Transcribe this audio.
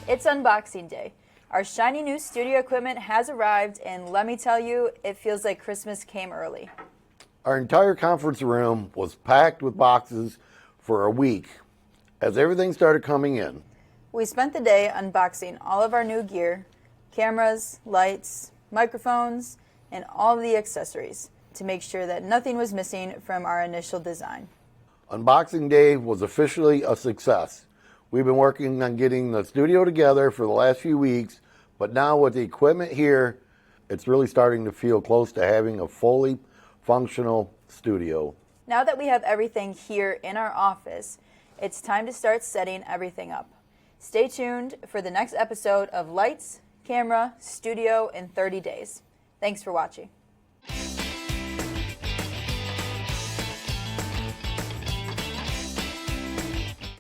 It's unboxing day. Our shiny new studio equipment has arrived, and let me tell you, it feels like Christmas came early. Our entire conference room was packed with boxes for a week as everything started coming in. We spent the day unboxing all of our new gear, cameras, lights, microphones, and all of the accessories to make sure that nothing was missing from our initial design. Unboxing day was officially a success. We've been working on getting the studio together for the last few weeks, but now with the equipment here, it's really starting to feel close to having a fully functional studio. Now that we have everything here in our office, it's time to start setting everything up. Stay tuned for the next episode of Lights, Camera, Studio in 30 Days. Thanks for watching.